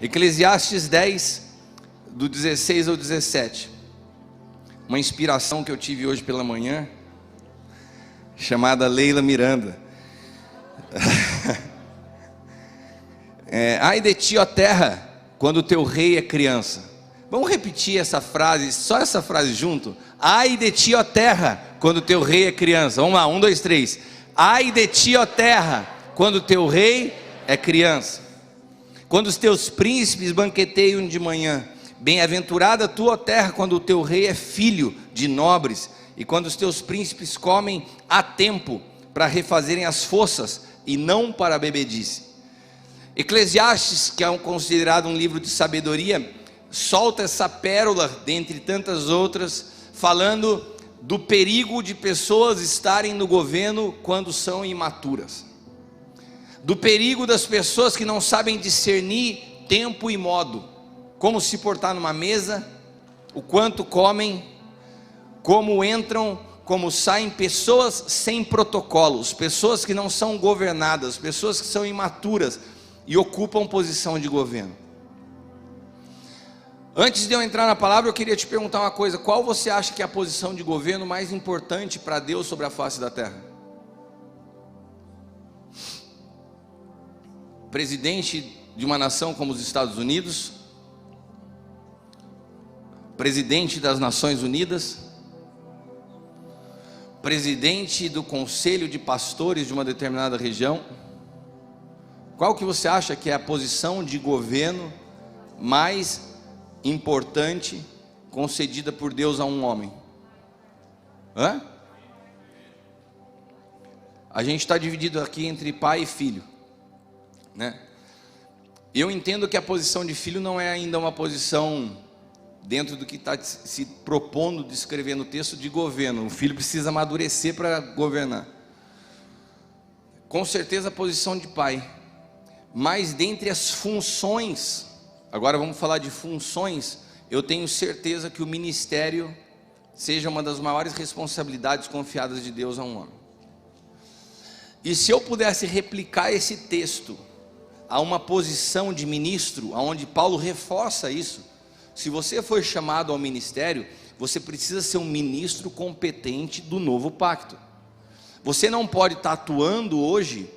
Eclesiastes 10, do 16 ao 17. Uma inspiração que eu tive hoje pela manhã, chamada Leila Miranda. Ai de ti, ó terra, quando o teu rei é criança. Vamos repetir essa frase, só essa frase junto? Ai de ti, ó terra, quando o teu rei é criança. Vamos lá, 1, 2, 3. Ai de ti, ó terra, quando o teu rei é criança. Quando os teus príncipes banqueteiam de manhã. Bem-aventurada tu, ó terra, quando o teu rei é filho de nobres, e quando os teus príncipes comem a tempo para refazerem as forças e não para a bebedice. Eclesiastes, que é considerado um livro de sabedoria, solta essa pérola dentre tantas outras, falando do perigo de pessoas estarem no governo quando são imaturas, do perigo das pessoas que não sabem discernir tempo e modo, como se portar numa mesa, o quanto comem, como entram, como saem, pessoas sem protocolos, pessoas que não são governadas, pessoas que são imaturas e ocupam posição de governo. Antes de eu entrar na palavra, eu queria te perguntar uma coisa: qual você acha que é a posição de governo mais importante para Deus sobre a face da terra? Presidente de uma nação como os Estados Unidos? Presidente das Nações Unidas? Presidente do conselho de pastores de uma determinada região? Qual que você acha que é a posição de governo mais importante concedida por Deus a um homem? A gente está dividido aqui entre pai e filho, né? Eu entendo que a posição de filho não é ainda uma posição dentro do que está se propondo descrever no texto de governo. O filho precisa amadurecer para governar. Com certeza a posição de pai. Mas dentre as funções, agora vamos falar de funções, eu tenho certeza que o ministério seja uma das maiores responsabilidades confiadas de Deus a um homem. E se eu pudesse replicar esse texto a uma posição de ministro, onde Paulo reforça isso: se você for chamado ao ministério, você precisa ser um ministro competente do novo pacto. Você não pode estar atuando hoje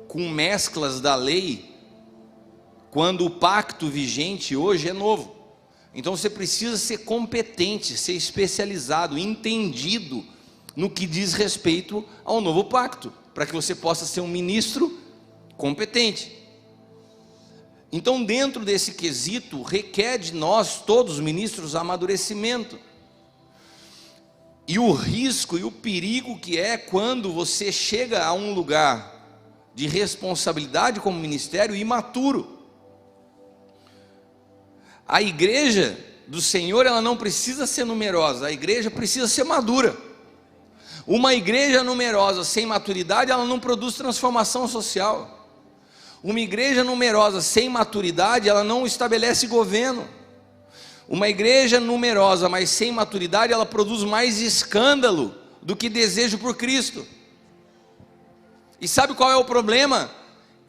com mesclas da lei, quando o pacto vigente hoje é novo. Então você precisa ser competente, ser especializado, entendido no que diz respeito ao novo pacto, para que você possa ser um ministro competente. Então, dentro desse quesito, requer de nós, todos os ministros, amadurecimento. E o risco e o perigo que é quando você chega a um lugar de responsabilidade como ministério imaturo. A igreja do Senhor, ela não precisa ser numerosa, a igreja precisa ser madura. Uma igreja numerosa sem maturidade, ela não produz transformação social. Uma igreja numerosa sem maturidade, ela não estabelece governo. Uma igreja numerosa, mas sem maturidade, ela produz mais escândalo do que desejo por Cristo. E sabe qual é o problema?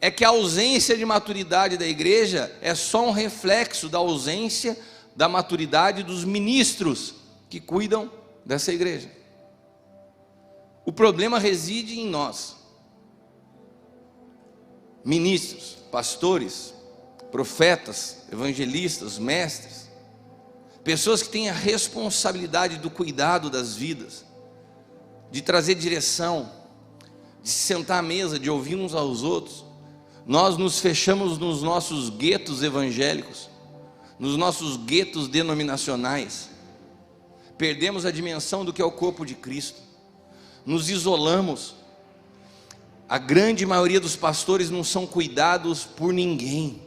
É que a ausência de maturidade da igreja é só um reflexo da ausência da maturidade dos ministros que cuidam dessa igreja. O problema reside em nós, ministros, pastores, profetas, evangelistas, mestres, pessoas que têm a responsabilidade do cuidado das vidas, de trazer direção, de se sentar à mesa, de ouvir uns aos outros. Nós nos fechamos nos nossos guetos evangélicos, nos nossos guetos denominacionais, perdemos a dimensão do que é o corpo de Cristo, nos isolamos. A grande maioria dos pastores não são cuidados por ninguém,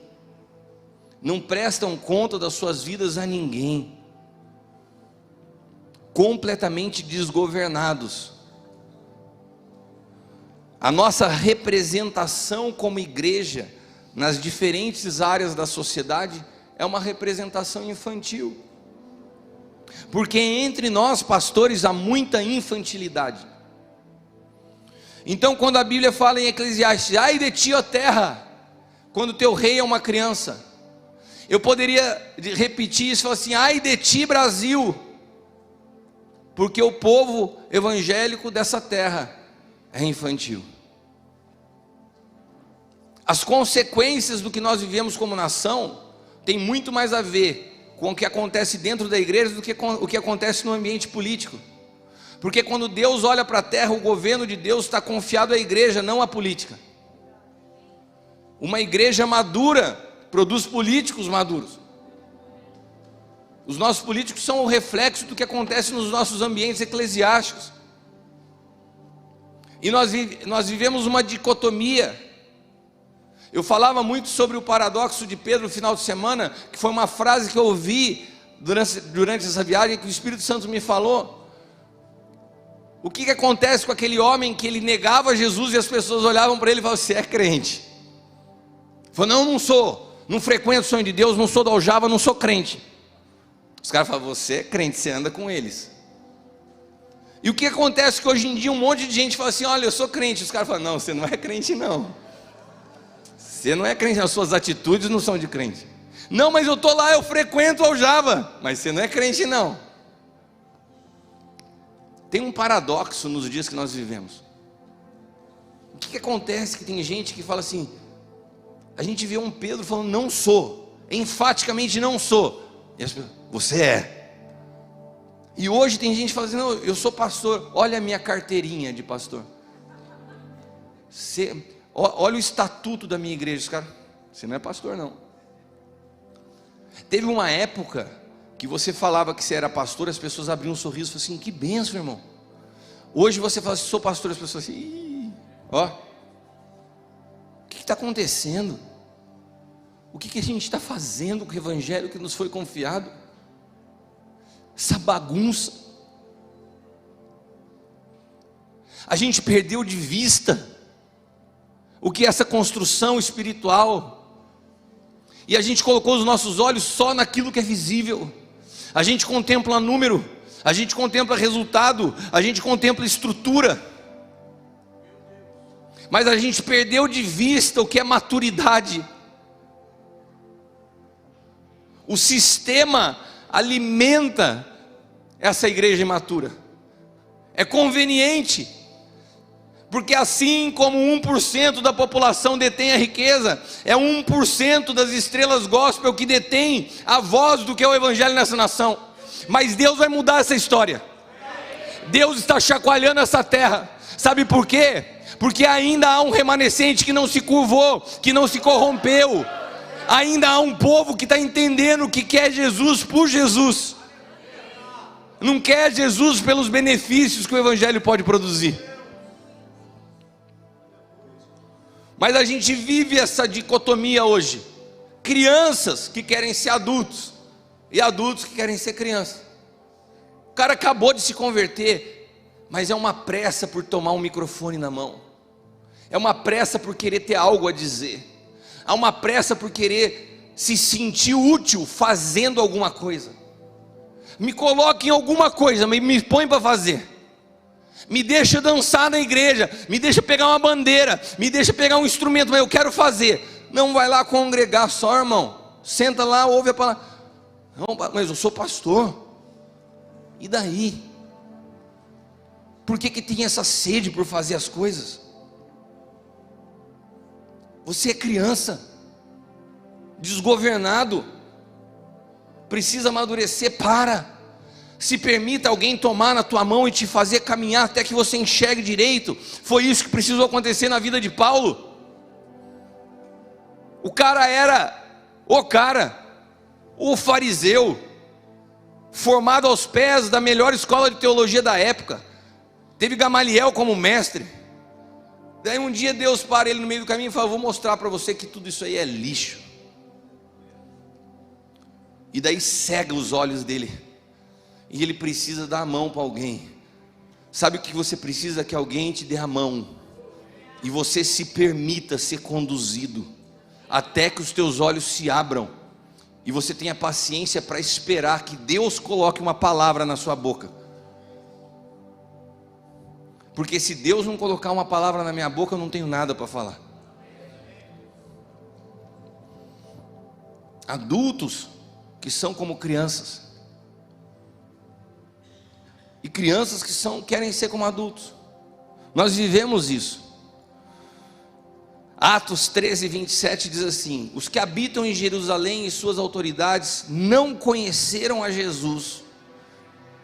não prestam conta das suas vidas a ninguém, completamente desgovernados. A nossa representação como igreja nas diferentes áreas da sociedade é uma representação infantil, porque entre nós pastores há muita infantilidade. Então, quando a Bíblia fala em Eclesiastes: ai de ti, ó terra, quando teu rei é uma criança, Eu poderia repetir isso e falar assim: ai de ti, Brasil, porque o povo evangélico dessa terra é infantil. As consequências do que nós vivemos como nação tem muito mais a ver com o que acontece dentro da igreja do que com o que acontece no ambiente político. Porque quando Deus olha para a terra, o governo de Deus está confiado à igreja, não à política. Uma igreja madura produz políticos maduros. Os nossos políticos são o reflexo do que acontece nos nossos ambientes eclesiásticos. E nós vivemos uma dicotomia. Eu falava muito sobre o paradoxo de Pedro no final de semana, que foi uma frase que eu ouvi durante essa viagem, que o Espírito Santo me falou. O que acontece com aquele homem que ele negava Jesus e as pessoas olhavam para ele e falavam: você é crente? Ele falou: não sou, não frequento o sonho de Deus, não sou da aljava, não sou crente. Os caras falam: você é crente, você anda com eles. E o que acontece que hoje em dia um monte de gente fala assim: olha, eu sou crente. Os caras falam: não, você não é crente não. Você não é crente, as suas atitudes não são de crente. Não, mas eu estou lá, eu frequento a aljava. Mas você não é crente não. Tem um paradoxo nos dias que nós vivemos. O que acontece? Que tem gente que fala assim, a gente vê um Pedro falando: não sou, enfaticamente não sou. E as pessoas: você é. E hoje tem gente que fala assim: não, eu sou pastor, olha a minha carteirinha de pastor. Olha o estatuto da minha igreja. Os caras: você não é pastor não. Teve uma época que você falava que você era pastor, as pessoas abriam um sorriso e falavam assim: que bênção, irmão. Hoje você fala assim: sou pastor, as pessoas assim: ih, ó, o que está acontecendo? O que a gente está fazendo com o evangelho que nos foi confiado? Essa bagunça. A gente perdeu de vista o que é essa construção espiritual, e a gente colocou os nossos olhos só naquilo que é visível. A gente contempla número, a gente contempla resultado, a gente contempla estrutura, mas a gente perdeu de vista o que é maturidade. O sistema alimenta essa igreja imatura. É conveniente, porque assim como 1% da população detém a riqueza, é 1% das estrelas gospel que detém a voz do que é o evangelho nessa nação. Mas Deus vai mudar essa história. Deus está chacoalhando essa terra. Sabe por quê? Porque ainda há um remanescente que não se curvou, que não se corrompeu. Ainda há um povo que está entendendo que quer Jesus por Jesus, não quer Jesus pelos benefícios que o evangelho pode produzir. Mas a gente vive essa dicotomia hoje: crianças que querem ser adultos e adultos que querem ser crianças. O cara acabou de se converter, mas é uma pressa por tomar um microfone na mão, é uma pressa por querer ter algo a dizer, há uma pressa por querer se sentir útil fazendo alguma coisa. Me coloque em alguma coisa, me põe para fazer. Me deixa dançar na igreja, me deixa pegar uma bandeira, me deixa pegar um instrumento, mas eu quero fazer. Não vai lá congregar só, irmão. Senta lá, ouve a palavra. Não, mas eu sou pastor. E daí? Por que tem essa sede por fazer as coisas? Você é criança, desgovernado, precisa amadurecer. Se permita alguém tomar na tua mão e te fazer caminhar até que você enxergue direito. Foi isso que precisou acontecer na vida de Paulo. O cara era o fariseu, formado aos pés da melhor escola de teologia da época. Teve Gamaliel como mestre. Daí um dia Deus para ele no meio do caminho e fala: vou mostrar para você que tudo isso aí é lixo. E daí cega os olhos dele, e ele precisa dar a mão para alguém. Sabe o que você precisa? Que alguém te dê a mão, e você se permita ser conduzido, até que os teus olhos se abram, e você tenha paciência para esperar que Deus coloque uma palavra na sua boca. Porque se Deus não colocar uma palavra na minha boca, eu não tenho nada para falar. adultos que são como crianças, e crianças que querem ser como adultos. Nós vivemos isso. Atos 13, 27 diz assim: os que habitam em Jerusalém e suas autoridades não conheceram a Jesus,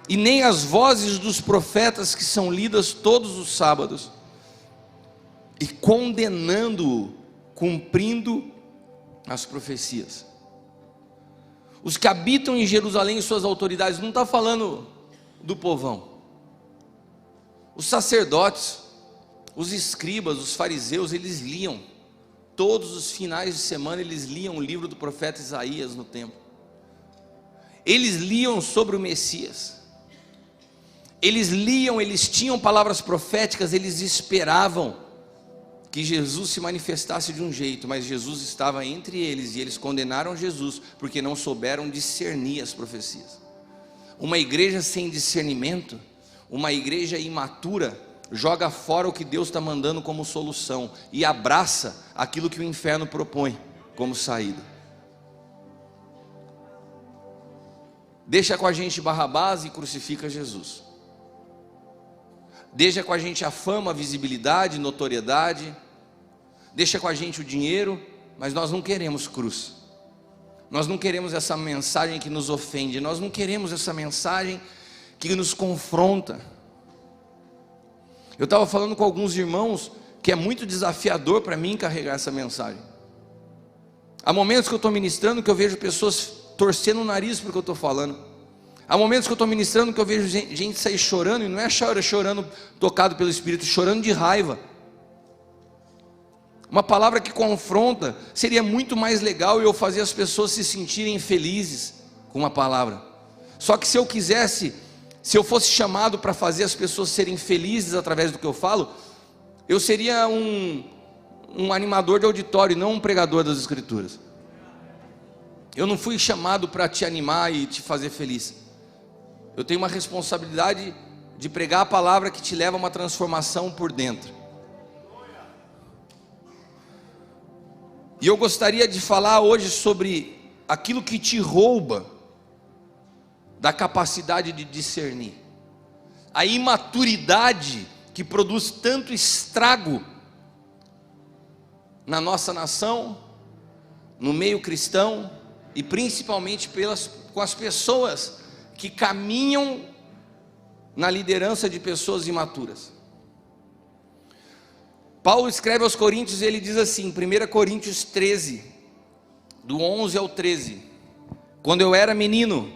e nem as vozes dos profetas que são lidas todos os sábados, e condenando-o, cumprindo as profecias. Os que habitam em Jerusalém e suas autoridades, não está falando do povão. Os sacerdotes, os escribas, os fariseus, eles liam, todos os finais de semana eles liam o livro do profeta Isaías no templo. Eles liam sobre o Messias, eles liam, eles tinham palavras proféticas, eles esperavam que Jesus se manifestasse de um jeito, mas Jesus estava entre eles, e eles condenaram Jesus, porque não souberam discernir as profecias. Uma igreja sem discernimento, uma igreja imatura, joga fora o que Deus está mandando como solução, e abraça aquilo que o inferno propõe como saída. Deixa com a gente Barrabás e crucifica Jesus. Deixa com a gente a fama, a visibilidade, notoriedade. Deixa com a gente o dinheiro, mas nós não queremos cruz. Nós não queremos essa mensagem que nos ofende. Nós não queremos essa mensagem que nos confronta. Eu estava falando com alguns irmãos que é muito desafiador para mim carregar essa mensagem. Há momentos que eu estou ministrando que eu vejo pessoas torcendo o nariz porque eu estou falando. Há momentos que eu estou ministrando que eu vejo gente sair chorando, e não é chorando tocado pelo Espírito, chorando de raiva. Uma palavra que confronta. Seria muito mais legal eu fazer as pessoas se sentirem felizes com uma palavra. Só que se eu quisesse, se eu fosse chamado para fazer as pessoas serem felizes através do que eu falo, eu seria um animador de auditório, não um pregador das Escrituras. Eu não fui chamado para te animar e te fazer feliz. Eu tenho uma responsabilidade de pregar a palavra que te leva a uma transformação por dentro. E eu gostaria de falar hoje sobre aquilo que te rouba da capacidade de discernir. A imaturidade que produz tanto estrago na nossa nação, no meio cristão, e principalmente com as pessoas que caminham na liderança de pessoas imaturas. Paulo escreve aos Coríntios e ele diz assim, 1 Coríntios 13, do 11 ao 13: quando eu era menino,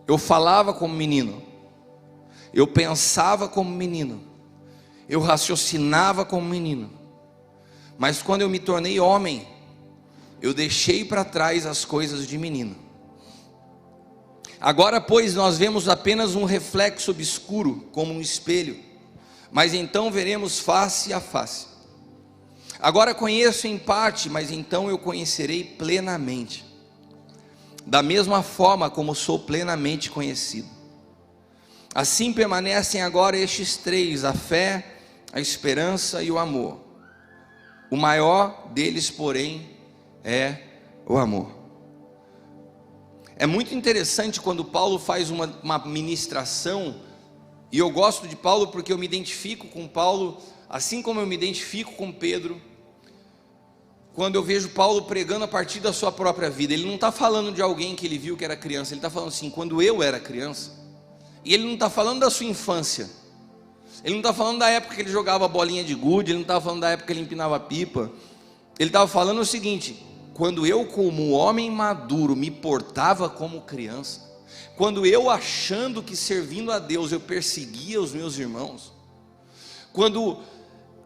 eu falava como menino, eu pensava como menino, eu raciocinava como menino, mas quando eu me tornei homem, eu deixei para trás as coisas de menino. Agora, pois, nós vemos apenas um reflexo obscuro, como um espelho, mas então veremos face a face. Agora conheço em parte, mas então eu conhecerei plenamente, da mesma forma como sou plenamente conhecido. Assim permanecem agora estes três: a fé, a esperança e o amor. O maior deles, porém, é o amor. É muito interessante quando Paulo faz uma ministração, e eu gosto de Paulo porque eu me identifico com Paulo, assim como eu me identifico com Pedro. Quando eu vejo Paulo pregando a partir da sua própria vida, ele não está falando de alguém que ele viu que era criança, ele está falando assim, quando eu era criança. E ele não está falando da sua infância, ele não está falando da época que ele jogava bolinha de gude, ele não estava falando da época que ele empinava pipa. Ele estava falando o seguinte: quando eu, como homem maduro, me portava como criança, quando eu, achando que servindo a Deus eu perseguia os meus irmãos, quando,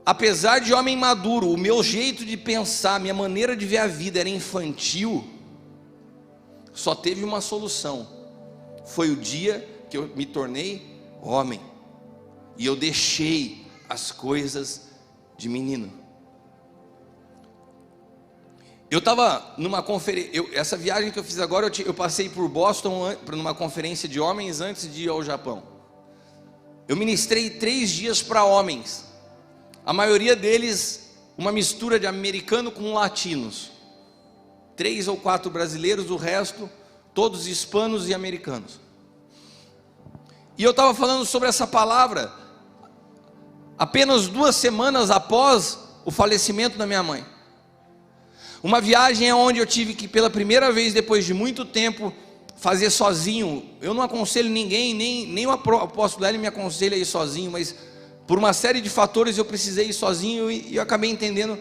apesar de homem maduro, o meu jeito de pensar, minha maneira de ver a vida era infantil, só teve uma solução: foi o dia que eu me tornei homem, e eu deixei as coisas de menino. Eu estava numa conferência, essa viagem que eu fiz agora, eu passei por Boston, numa conferência de homens antes de ir ao Japão. Eu ministrei 3 dias para homens, a maioria deles uma mistura de americano com latinos. 3 ou 4 brasileiros, o resto todos hispanos e americanos. E eu estava falando sobre essa palavra apenas 2 semanas após o falecimento da minha mãe. Uma viagem onde eu tive que, pela primeira vez depois de muito tempo, fazer sozinho. Eu não aconselho ninguém, nem o apóstolo Hélio me aconselha a ir sozinho, mas por uma série de fatores eu precisei ir sozinho e eu acabei entendendo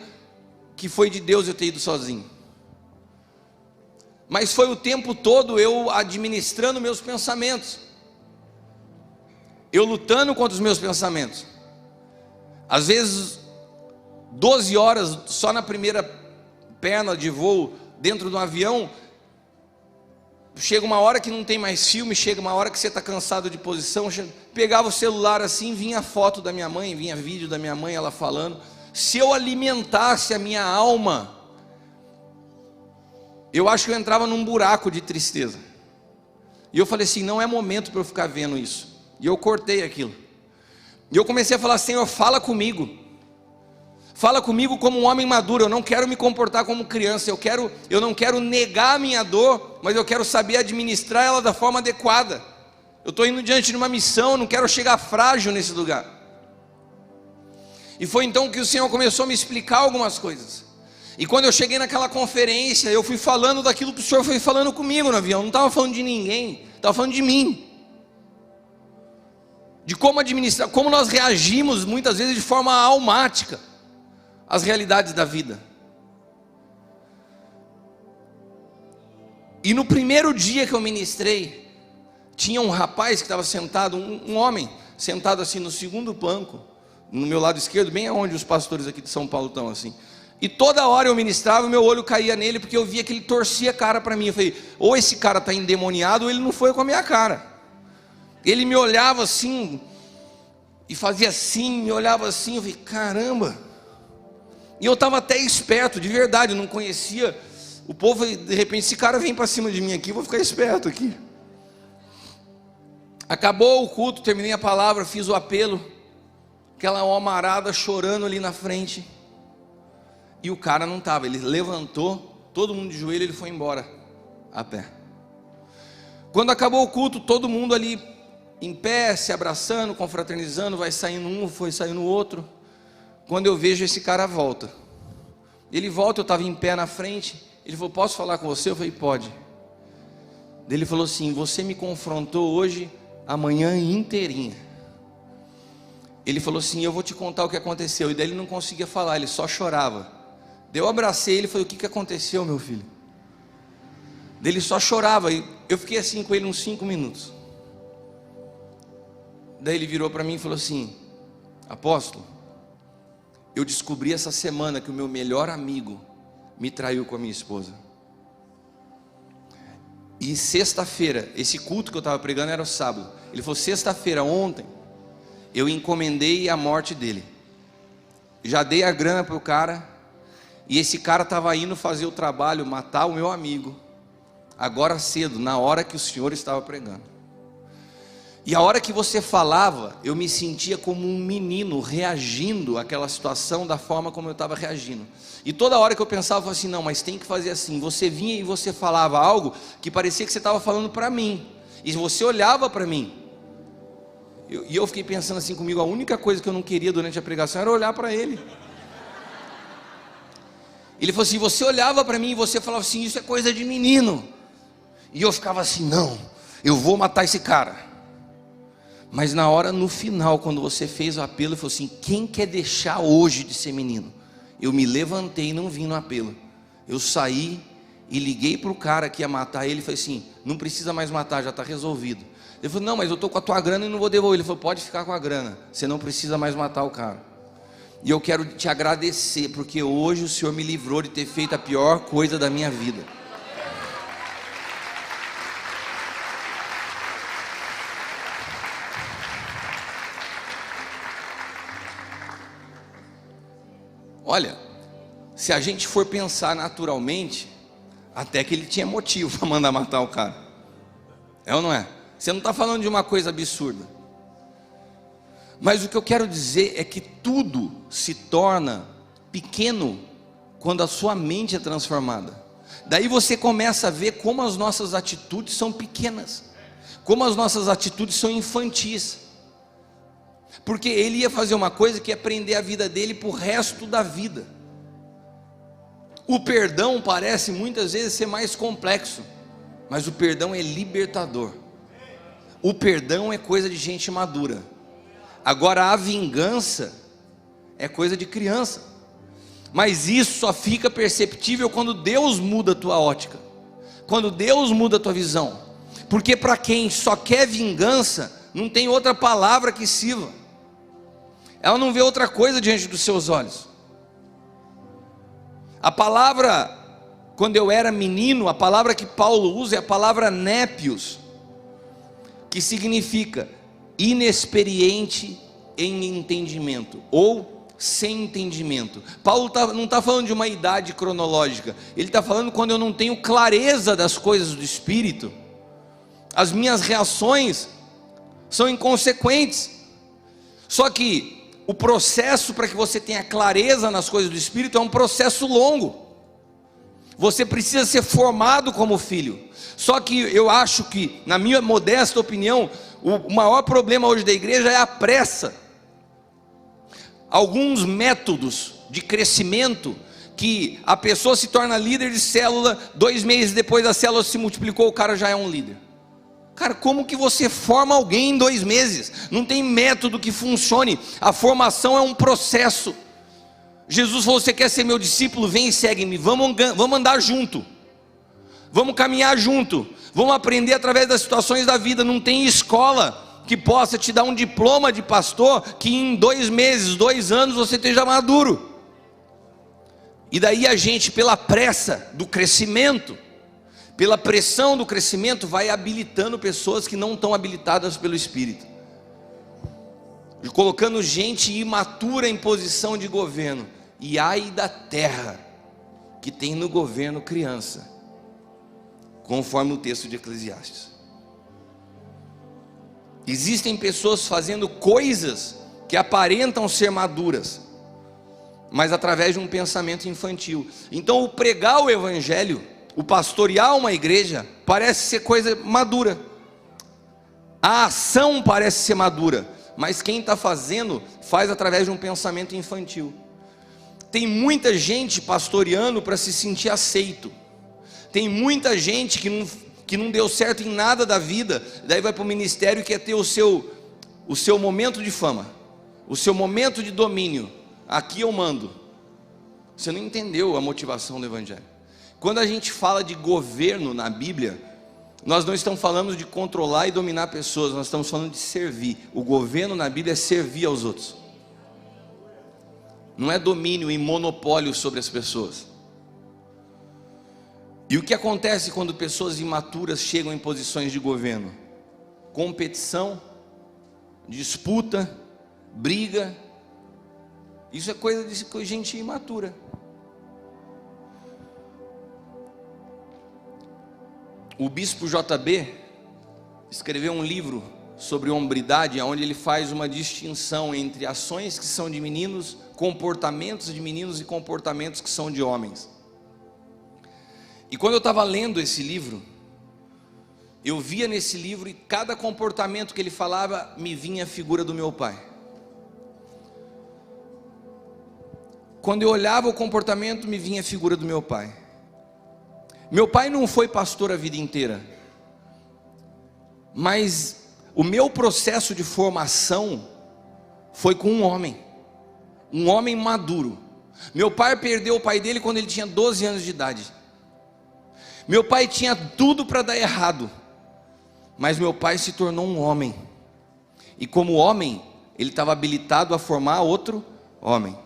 que foi de Deus eu ter ido sozinho. Mas foi o tempo todo eu administrando meus pensamentos, eu lutando contra os meus pensamentos. Às vezes 12 horas só na primeira perna de voo dentro do avião. Chega uma hora que não tem mais filme, chega uma hora que você está cansado de posição. Pegava o celular assim, vinha foto da minha mãe, vinha vídeo da minha mãe, ela falando. Se eu alimentasse a minha alma, eu acho que eu entrava num buraco de tristeza. E eu falei assim, não é momento para eu ficar vendo isso. E eu cortei aquilo. E eu comecei a falar, Senhor, fala comigo. Fala comigo como um homem maduro. Eu não quero me comportar como criança. Eu não quero negar a minha dor, mas eu quero saber administrar ela da forma adequada. Eu estou indo diante de uma missão, eu não quero chegar frágil nesse lugar. E foi então que o Senhor começou a me explicar algumas coisas. E quando eu cheguei naquela conferência, eu fui falando daquilo que o Senhor foi falando comigo no avião. Eu não estava falando de ninguém, estava falando de mim. De como administrar, como nós reagimos muitas vezes de forma almática às realidades da vida. E no primeiro dia que eu ministrei, tinha um rapaz que estava sentado, um homem, sentado assim no segundo banco, no meu lado esquerdo, bem aonde os pastores aqui de São Paulo estão assim. E toda hora eu ministrava, meu olho caía nele, porque eu via que ele torcia a cara para mim. Eu falei, ou esse cara está endemoniado, ou ele não foi com a minha cara. Ele me olhava assim, e fazia assim, me olhava assim, eu falei, caramba. E eu estava até esperto, de verdade, eu não conhecia o povo. De repente, esse cara vem para cima de mim aqui, eu vou ficar esperto aqui. Acabou o culto, terminei a palavra, fiz o apelo, aquela almarada chorando ali na frente, e o cara não estava. Ele levantou, todo mundo de joelho, ele foi embora a pé. Quando acabou o culto, todo mundo ali em pé, se abraçando, confraternizando, vai saindo um, foi saindo o outro. Quando eu vejo, esse cara volta. Ele volta, eu estava em pé na frente. Ele falou, posso falar com você? Eu falei, pode. Ele falou assim, você me confrontou hoje, a manhã inteirinha. Ele falou assim, eu vou te contar o que aconteceu. E daí ele não conseguia falar, ele só chorava. Daí eu abracei ele e falei, o que aconteceu, meu filho? Daí ele só chorava. E eu fiquei assim com ele uns 5 minutos. Daí ele virou para mim e falou assim, apóstolo, eu descobri essa semana que o meu melhor amigo me traiu com a minha esposa. E sexta-feira, esse culto que eu estava pregando era o sábado. Ele falou, sexta-feira, ontem, eu encomendei a morte dele. Já dei a grana para o cara. E esse cara estava indo fazer o trabalho, matar o meu amigo, agora cedo, na hora que o senhor estava pregando. E a hora que você falava, eu me sentia como um menino reagindo àquela situação da forma como eu estava reagindo. E toda hora que eu pensava, eu falava assim, não, mas tem que fazer assim. Você vinha e você falava algo que parecia que você estava falando para mim. E você olhava para mim. E eu fiquei pensando assim comigo, a única coisa que eu não queria durante a pregação era olhar para ele. Ele falou assim, você olhava para mim e você falava assim, isso é coisa de menino. E eu ficava assim, não, eu vou matar esse cara. Mas na hora, no final, quando você fez o apelo, ele falou assim, quem quer deixar hoje de ser menino? Eu me levantei e não vim no apelo. Eu saí e liguei para o cara que ia matar ele e falei assim, não precisa mais matar, já está resolvido. Ele falou, não, mas eu estou com a tua grana e não vou devolver. Ele falou, pode ficar com a grana, você não precisa mais matar o cara. E eu quero te agradecer, porque hoje o Senhor me livrou de ter feito a pior coisa da minha vida. Olha, se a gente for pensar naturalmente, até que ele tinha motivo para mandar matar o cara. É ou não é? Você não está falando de uma coisa absurda. Mas o que eu quero dizer é que tudo se torna pequeno quando a sua mente é transformada. Daí você começa a ver como as nossas atitudes são pequenas, como as nossas atitudes são infantis, porque ele ia fazer uma coisa que ia prender a vida dele para o resto da vida. O perdão parece muitas vezes ser mais complexo, mas o perdão é libertador. O perdão é coisa de gente madura. Agora a vingança é coisa de criança. Mas isso só fica perceptível quando Deus muda a tua ótica, quando Deus muda a tua visão. Porque para quem só quer vingança, não tem outra palavra que sirva. Ela não vê outra coisa diante dos seus olhos. A palavra, quando eu era menino, a palavra que Paulo usa é a palavra népios, que significa inexperiente em entendimento, ou sem entendimento. Paulo não está falando de uma idade cronológica, ele está falando quando eu não tenho clareza das coisas do Espírito, as minhas reações são inconsequentes. Só que o processo para que você tenha clareza nas coisas do Espírito é um processo longo. Você precisa ser formado como filho. Só que eu acho que, na minha modesta opinião, o maior problema hoje da igreja é a pressa. Alguns métodos de crescimento, que a pessoa se torna líder de célula, 2 meses depois a célula se multiplicou, o cara já é um líder. Cara, como que você forma alguém em 2 meses? Não tem método que funcione. A formação é um processo. Jesus falou: você quer ser meu discípulo? Vem e segue-me. Vamos andar junto, vamos caminhar junto, vamos aprender através das situações da vida. Não tem escola que possa te dar um diploma de pastor que em 2 meses, 2 anos você esteja maduro. E daí a gente, pela pressa do crescimento, pela pressão do crescimento, vai habilitando pessoas que não estão habilitadas pelo Espírito, colocando gente imatura em posição de governo. E ai da terra que tem no governo criança, conforme o texto de Eclesiastes. Existem pessoas fazendo coisas que aparentam ser maduras, mas através de um pensamento infantil. Então o pregar o evangelho, o pastorear uma igreja, parece ser coisa madura, a ação parece ser madura, mas quem está fazendo, faz através de um pensamento infantil. Tem muita gente pastoreando para se sentir aceito. Tem muita gente que não deu certo em nada da vida, daí vai para o ministério e quer ter o seu momento de fama, o seu momento de domínio. Aqui eu mando. Você não entendeu a motivação do evangelho. Quando a gente fala de governo na Bíblia, nós não estamos falando de controlar e dominar pessoas, nós estamos falando de servir. O governo na Bíblia é servir aos outros, não é domínio e monopólio sobre as pessoas. E o que acontece quando pessoas imaturas chegam em posições de governo? Competição, disputa, briga. Isso é coisa de gente imatura. O bispo JB escreveu um livro sobre hombridade, onde ele faz uma distinção entre ações que são de meninos, comportamentos de meninos e comportamentos que são de homens. E quando eu estava lendo esse livro, eu via nesse livro, e cada comportamento que ele falava, me vinha a figura do meu pai. Quando eu olhava o comportamento, me vinha a figura do meu pai. Meu pai não foi pastor a vida inteira, mas o meu processo de formação foi com um homem maduro. Meu pai perdeu o pai dele quando ele tinha 12 anos de idade. Meu pai tinha tudo para dar errado, mas meu pai se tornou um homem, e como homem, ele estava habilitado a formar outro homem.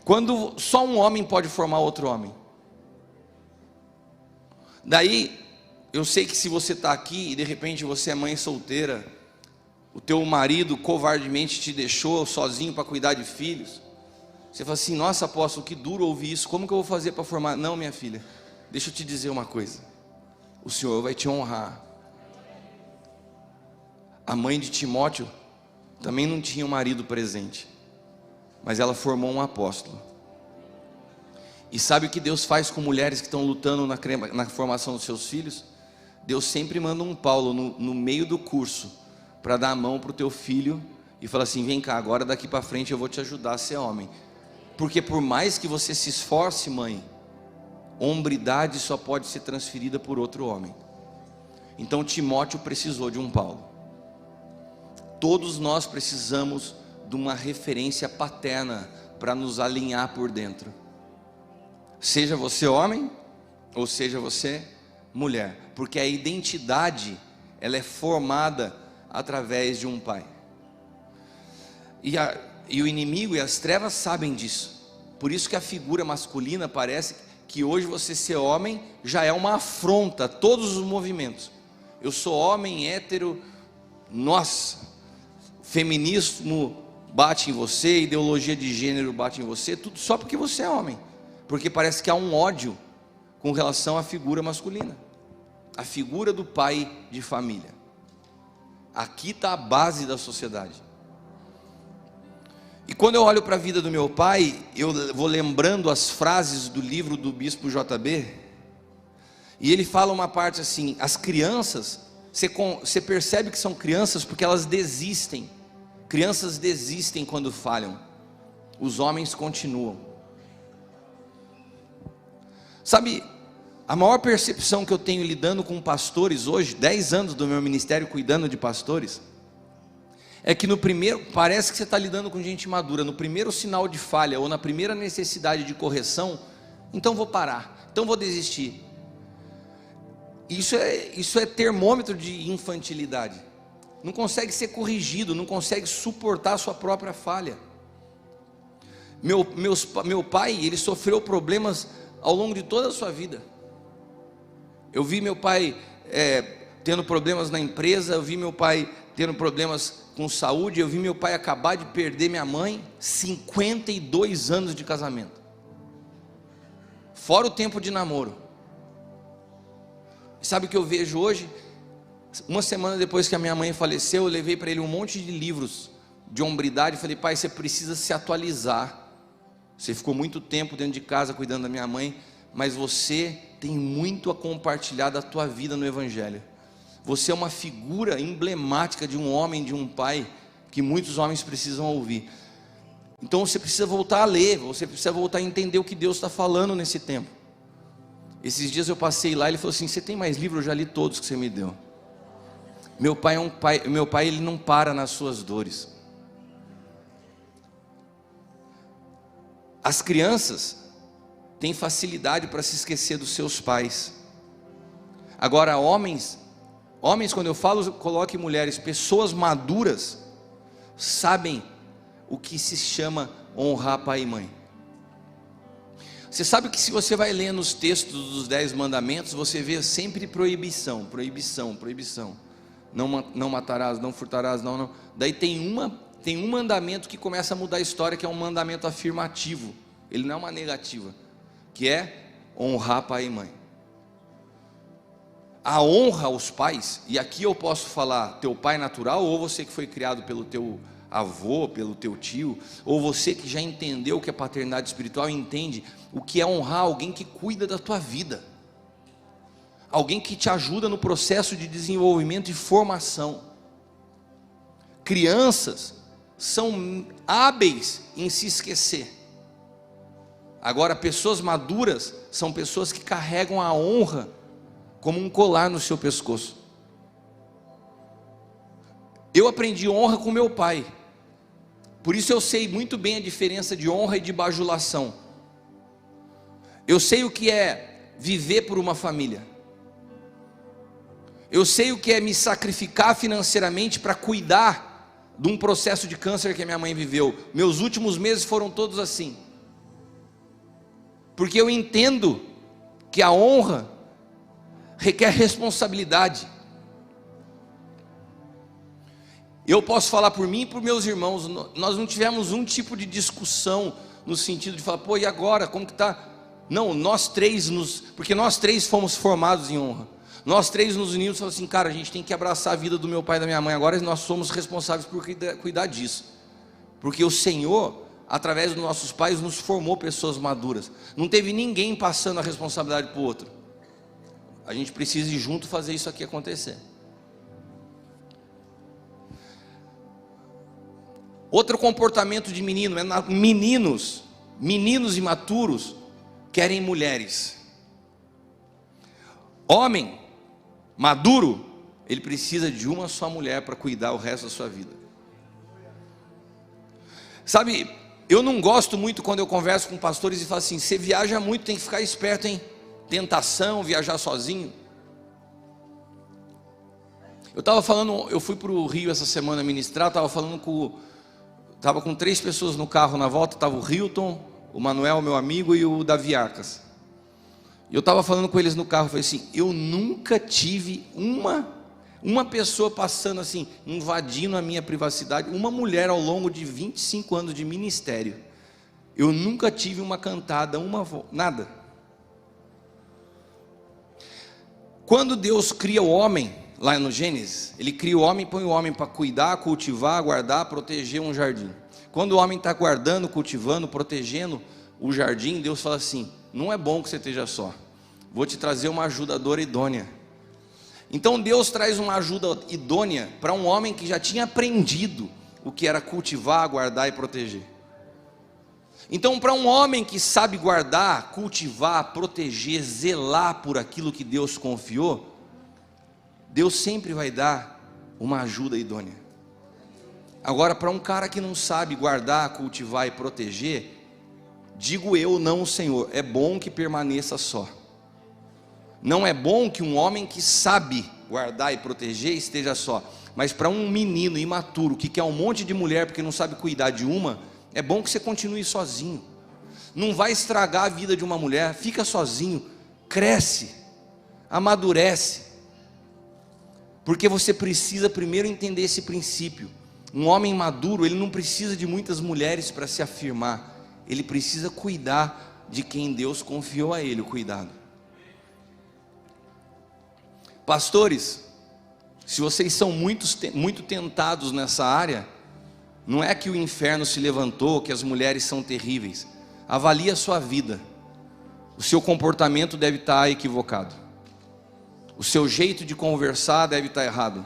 Quando só um homem pode formar outro homem. Daí, eu sei que se você está aqui e de repente você é mãe solteira, o teu marido covardemente te deixou sozinho para cuidar de filhos, você fala assim: nossa, apóstolo, que duro ouvir isso, como que eu vou fazer para formar? Não, minha filha, deixa eu te dizer uma coisa, o Senhor vai te honrar. A mãe de Timóteo também não tinha um marido presente, mas ela formou um apóstolo. E sabe o que Deus faz com mulheres que estão lutando na formação dos seus filhos? Deus sempre manda um Paulo no meio do curso para dar a mão para o teu filho e falar assim: vem cá, agora daqui para frente eu vou te ajudar a ser homem. Porque por mais que você se esforce, mãe, hombridade só pode ser transferida por outro homem. Então Timóteo precisou de um Paulo. Todos nós precisamos de uma referência paterna para nos alinhar por dentro. Seja você homem ou seja você mulher, porque a identidade ela é formada através de um pai. E o inimigo e as trevas sabem disso. Por isso que a figura masculina parece que hoje você ser homem já é uma afronta a todos os movimentos. Eu sou homem hétero, nossa, feminismo bate em você, ideologia de gênero bate em você, tudo só porque você é homem. Porque parece que há um ódio com relação à figura masculina, a figura do pai de família. Aqui está a base da sociedade. E quando eu olho para a vida do meu pai, eu vou lembrando as frases do livro do bispo JB, e ele fala uma parte assim: as crianças, você percebe que são crianças porque elas desistem. Crianças desistem quando falham, os homens continuam. Sabe, a maior percepção que eu tenho lidando com pastores hoje, 10 anos do meu ministério cuidando de pastores, é que no primeiro, parece que você está lidando com gente madura, no primeiro sinal de falha, ou na primeira necessidade de correção, então vou parar, então vou desistir. Isso é termômetro de infantilidade. Não consegue ser corrigido, não consegue suportar a sua própria falha. Meu pai, ele sofreu problemas ao longo de toda a sua vida. Eu vi meu pai tendo problemas na empresa, eu vi meu pai tendo problemas com saúde, eu vi meu pai acabar de perder minha mãe, 52 anos de casamento, fora o tempo de namoro. Sabe o que eu vejo hoje? Uma semana depois que a minha mãe faleceu, eu levei para ele um monte de livros de hombridade, falei: pai, você precisa se atualizar, você ficou muito tempo dentro de casa cuidando da minha mãe, mas você tem muito a compartilhar da tua vida no Evangelho. Você é uma figura emblemática de um homem, de um pai, que muitos homens precisam ouvir. Então você precisa voltar a ler, você precisa voltar a entender o que Deus está falando nesse tempo. Esses dias eu passei lá, ele falou assim: você tem mais livros? Eu já li todos que você me deu. Meu pai ele não para nas suas dores. As crianças têm facilidade para se esquecer dos seus pais. Agora homens, quando eu falo, coloque mulheres, pessoas maduras, sabem o que se chama honrar pai e mãe. Você sabe que se você vai lendo os textos dos 10 mandamentos, você vê sempre proibição, proibição, proibição. Não matarás, não furtarás, não. Daí tem um mandamento que começa a mudar a história, que é um mandamento afirmativo, ele não é uma negativa, que é honrar pai e mãe. A honra aos pais, e aqui eu posso falar teu pai natural, ou você que foi criado pelo teu avô, pelo teu tio, ou você que já entendeu o que é paternidade espiritual e entende o que é honrar alguém que cuida da tua vida, alguém que te ajuda no processo de desenvolvimento e formação. Crianças são hábeis em se esquecer. Agora, pessoas maduras são pessoas que carregam a honra como um colar no seu pescoço. Eu aprendi honra com meu pai, por isso eu sei muito bem a diferença de honra e de bajulação. Eu sei o que é viver por uma família. Eu sei o que é me sacrificar financeiramente para cuidar de um processo de câncer que a minha mãe viveu. Meus últimos meses foram todos assim, porque eu entendo que a honra requer responsabilidade. Eu posso falar por mim e por meus irmãos, nós não tivemos um tipo de discussão no sentido de falar: pô, e agora, como que está? Não, nós três porque nós três fomos formados em honra. Nós três nos unimos e falamos assim: cara, a gente tem que abraçar a vida do meu pai e da minha mãe, agora nós somos responsáveis por cuidar disso, porque o Senhor através dos nossos pais, nos formou pessoas maduras. Não teve ninguém passando a responsabilidade para o outro. A gente precisa ir junto fazer isso aqui acontecer. Outro comportamento de menino é meninos imaturos querem mulheres. Homem maduro, ele precisa de uma só mulher para cuidar o resto da sua vida. Sabe, eu não gosto muito quando eu converso com pastores e falo assim: você viaja muito, tem que ficar esperto, hein? Tentação, viajar sozinho. Eu fui para o Rio essa semana ministrar, estava com 3 pessoas no carro na volta, estava o Hilton, o Manuel, meu amigo, e o Davi Arcas. E eu estava falando com eles no carro, falei assim: eu nunca tive uma pessoa passando assim, invadindo a minha privacidade, uma mulher ao longo de 25 anos de ministério. Eu nunca tive uma cantada, nada. Quando Deus cria o homem, lá no Gênesis, Ele cria o homem, põe o homem para cuidar, cultivar, guardar, proteger um jardim. Quando o homem está guardando, cultivando, protegendo o jardim, Deus fala assim: não é bom que você esteja só, vou te trazer uma ajudadora idônea. Então Deus traz uma ajuda idônea para um homem que já tinha aprendido o que era cultivar, guardar e proteger. Então, para um homem que sabe guardar, cultivar, proteger, zelar por aquilo que Deus confiou, Deus sempre vai dar uma ajuda idônea. Agora, para um cara que não sabe guardar, cultivar e proteger, digo eu, não o Senhor, é bom que permaneça só. Não é bom que um homem que sabe guardar e proteger esteja só. Mas para um menino imaturo que quer um monte de mulher porque não sabe cuidar de uma, é bom que você continue sozinho. Não vai estragar a vida de uma mulher, fica sozinho, cresce, amadurece. Porque você precisa primeiro entender esse princípio. Um homem maduro, ele não precisa de muitas mulheres para se afirmar. Ele precisa cuidar de quem Deus confiou a ele o cuidado. Pastores, se vocês são muito tentados nessa área, não é que o inferno se levantou, que as mulheres são terríveis. Avalie a sua vida. O seu comportamento deve estar equivocado. O seu jeito de conversar deve estar errado.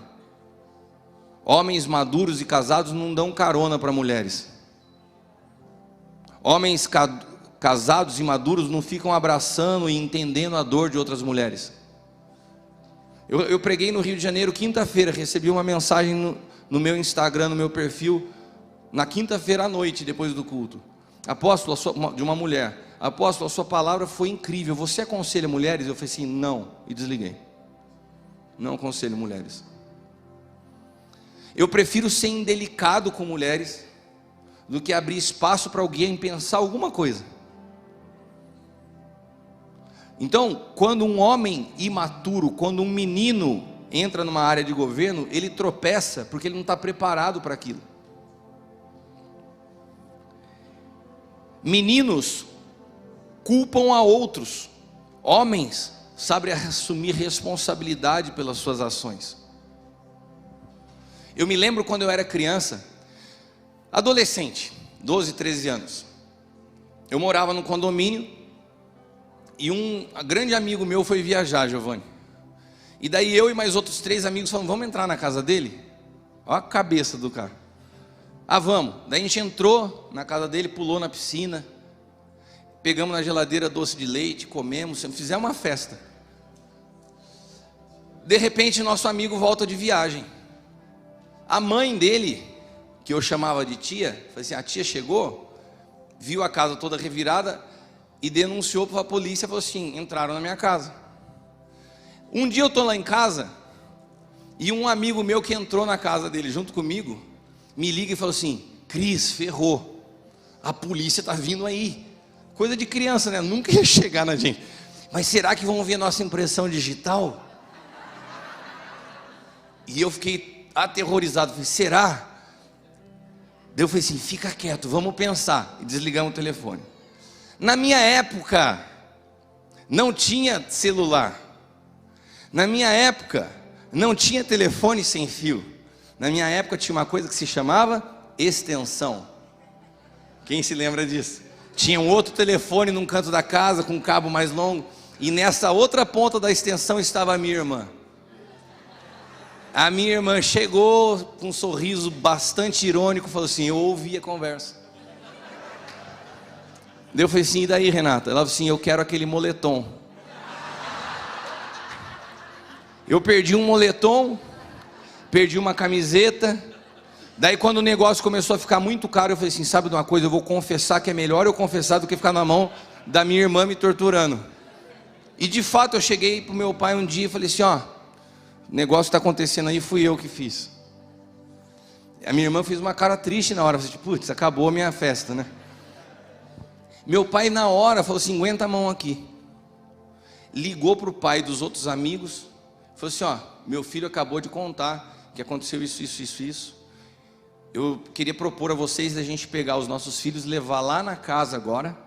Homens maduros e casados não dão carona para mulheres. Homens casados e maduros não ficam abraçando e entendendo a dor de outras mulheres. Eu preguei no Rio de Janeiro quinta-feira, recebi uma mensagem no meu Instagram, no meu perfil, na quinta-feira à noite, depois do culto. Apóstolo, de uma mulher: apóstolo, a sua palavra foi incrível, você aconselha mulheres? Eu falei assim: não, e desliguei. Não aconselho mulheres. Eu prefiro ser indelicado com mulheres do que abrir espaço para alguém pensar alguma coisa. Então, quando um homem imaturo, quando um menino entra numa área de governo, ele tropeça porque ele não está preparado para aquilo. Meninos culpam a outros. Homens sabem assumir responsabilidade pelas suas ações. Eu me lembro quando eu era criança, adolescente, 12, 13 anos. Eu morava num condomínio e um grande amigo meu foi viajar, Giovanni. E daí eu e mais outros 3 amigos falamos: vamos entrar na casa dele? Olha a cabeça do cara. Ah, vamos. Daí a gente entrou na casa dele, pulou na piscina, pegamos na geladeira doce de leite, comemos, fizemos uma festa. De repente nosso amigo volta de viagem. A mãe dele, que eu chamava de tia, falei assim: a tia chegou, viu a casa toda revirada e denunciou para a polícia. Falou assim: entraram na minha casa. Um dia eu estou lá em casa e um amigo meu que entrou na casa dele junto comigo me liga e falou assim: Cris, ferrou, a polícia está vindo aí. Coisa de criança, né? Nunca ia chegar na gente. Mas será que vão ver nossa impressão digital? E eu fiquei aterrorizado. Falei: será? Daí eu falei assim: fica quieto, vamos pensar. E desligamos o telefone. Na minha época não tinha celular. Na minha época não tinha telefone sem fio. Na minha época tinha uma coisa que se chamava extensão. Quem se lembra disso? Tinha um outro telefone num canto da casa com um cabo mais longo, e nessa outra ponta da extensão estava a minha irmã. A minha irmã chegou com um sorriso bastante irônico, falou assim: eu ouvi a conversa. Daí eu falei assim: e daí, Renata? Ela falou assim: eu quero aquele moletom. Eu perdi um moletom, perdi uma camiseta. Daí quando o negócio começou a ficar muito caro, eu falei assim: sabe de uma coisa, eu vou confessar que é melhor eu confessar do que ficar na mão da minha irmã me torturando. E de fato eu cheguei pro meu pai um dia e falei assim: ó, o negócio está acontecendo aí, fui eu que fiz. A minha irmã fez uma cara triste na hora, falei: putz, acabou a minha festa, né? Meu pai na hora falou assim: aguenta a mão aqui. Ligou para o pai dos outros amigos, falou assim: ó, meu filho acabou de contar que aconteceu isso. Eu queria propor a vocês a gente pegar os nossos filhos, levar lá na casa agora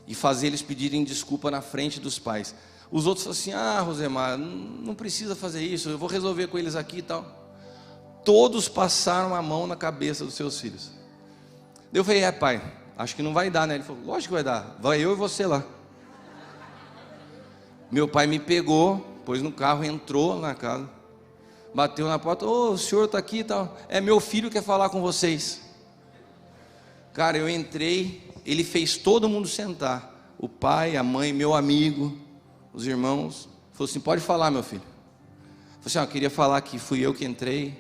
e fazer eles pedirem desculpa na frente dos pais. Os outros falaram assim: ah, Rosemar, não precisa fazer isso, eu vou resolver com eles aqui e tal. Todos passaram a mão na cabeça dos seus filhos. Eu falei: pai, acho que não vai dar, né? Ele falou: lógico que vai dar, vai eu e você lá. Meu pai me pegou, pôs no carro, entrou na casa, bateu na porta: ô, o senhor está aqui e tal. É, meu filho quer falar com vocês. Cara, eu entrei, ele fez todo mundo sentar, o pai, a mãe, meu amigo, os irmãos. Falou assim: pode falar, meu filho. Falei assim: eu queria falar que fui eu que entrei,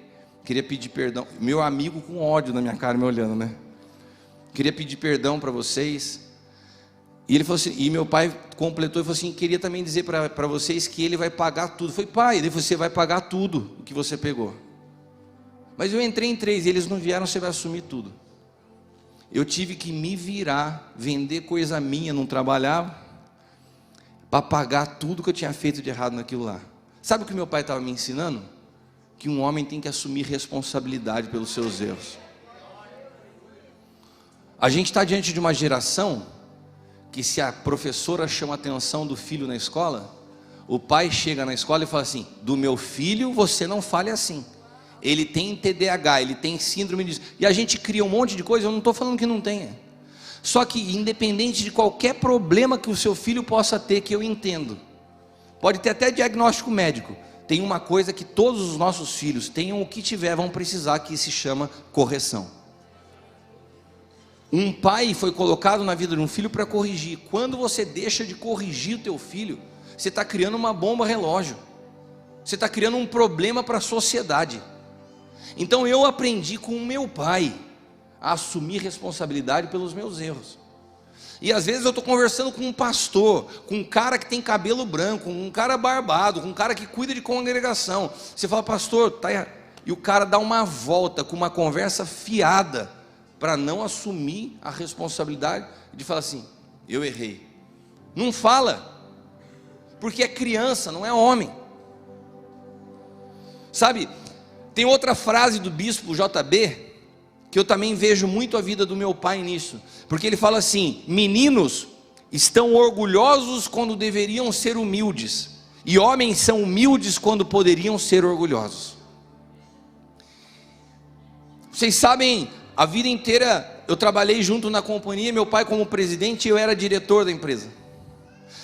queria pedir perdão. Meu amigo com ódio na minha cara me olhando, né? Queria pedir perdão para vocês. E ele falou assim, e meu pai completou e falou assim: queria também dizer para vocês que ele vai pagar tudo. Eu falei: pai, ele falou: você vai pagar tudo o que você pegou. Mas eu entrei em 3 e eles não vieram, você vai assumir tudo. Eu tive que me virar, vender coisa minha, não trabalhava, para pagar tudo que eu tinha feito de errado naquilo lá. Sabe o que meu pai estava me ensinando? Que um homem tem que assumir responsabilidade pelos seus erros. A gente está diante de uma geração que, se a professora chama a atenção do filho na escola, o pai chega na escola e fala assim: do meu filho você não fale assim, ele tem TDAH, ele tem síndrome disso. E a gente cria um monte de coisa. Eu não estou falando que não tenha, só que independente de qualquer problema que o seu filho possa ter, que eu entendo, pode ter até diagnóstico médico, tem uma coisa que todos os nossos filhos, tenham o que tiver, vão precisar, que se chama correção. Um pai foi colocado na vida de um filho para corrigir. Quando você deixa de corrigir o teu filho, você está criando uma bomba relógio, você está criando um problema para a sociedade. Então eu aprendi com o meu pai a assumir responsabilidade pelos meus erros. E às vezes eu estou conversando com um pastor, com um cara que tem cabelo branco, um cara barbado, com um cara que cuida de congregação. Você fala: pastor, tá errado. E o cara dá uma volta com uma conversa fiada, para não assumir a responsabilidade de falar assim: eu errei. Não fala, porque é criança, não é homem. Sabe, tem outra frase do bispo JB, que eu também vejo muito a vida do meu pai nisso, porque ele fala assim: meninos estão orgulhosos quando deveriam ser humildes, e homens são humildes quando poderiam ser orgulhosos. Vocês sabem, a vida inteira eu trabalhei junto na companhia, meu pai como presidente e eu era diretor da empresa.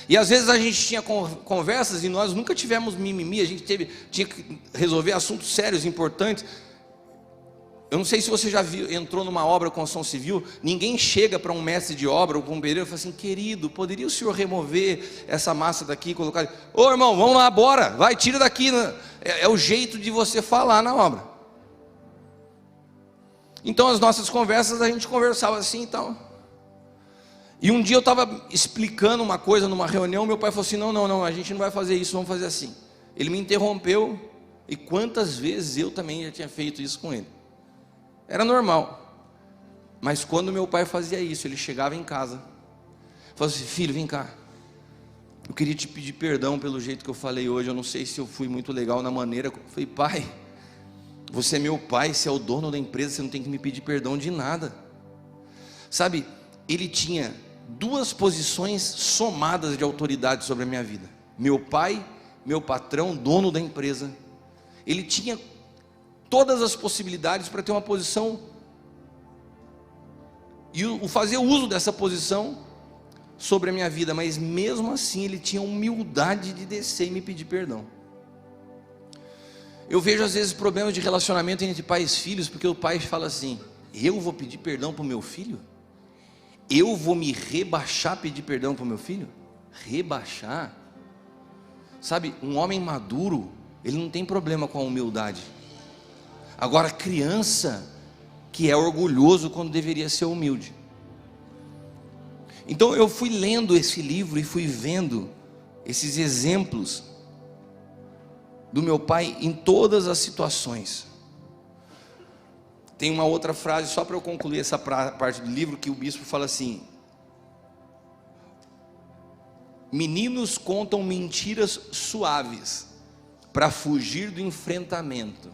E às vezes a gente tinha conversas e nós nunca tivemos mimimi, a gente tinha que resolver assuntos sérios, importantes. Eu não sei se você já viu, entrou numa obra de construção civil, ninguém chega para um mestre de obra ou para um pedreiro e fala assim: querido, poderia o senhor remover essa massa daqui e colocar... Ô irmão, vamos lá, bora, vai, tira daqui. É o jeito de você falar na obra. Então as nossas conversas, a gente conversava assim e tal. E um dia eu estava explicando uma coisa numa reunião, meu pai falou assim: não, a gente não vai fazer isso, vamos fazer assim. Ele me interrompeu, e quantas vezes eu também já tinha feito isso com ele. Era normal. Mas quando meu pai fazia isso, ele chegava em casa, falava assim: filho, vem cá, eu queria te pedir perdão pelo jeito que eu falei hoje, eu não sei se eu fui muito legal na maneira. Eu falei: pai, você é meu pai, você é o dono da empresa, você não tem que me pedir perdão de nada. Sabe, ele tinha 2 posições somadas de autoridade sobre a minha vida: meu pai, meu patrão, dono da empresa. Ele tinha todas as possibilidades para ter uma posição e o fazer uso dessa posição sobre a minha vida, mas mesmo assim ele tinha humildade de descer e me pedir perdão. Eu vejo às vezes problemas de relacionamento entre pais e filhos, porque o pai fala assim: eu vou pedir perdão para o meu filho? Eu vou me rebaixar pedir perdão para o meu filho? Rebaixar? Sabe, um homem maduro, ele não tem problema com a humildade. Agora, criança que é orgulhoso quando deveria ser humilde. Então eu fui lendo esse livro e fui vendo esses exemplos do meu pai em todas as situações. Tem uma outra frase, só para eu concluir essa parte do livro, que o bispo fala assim: meninos contam mentiras suaves para fugir do enfrentamento.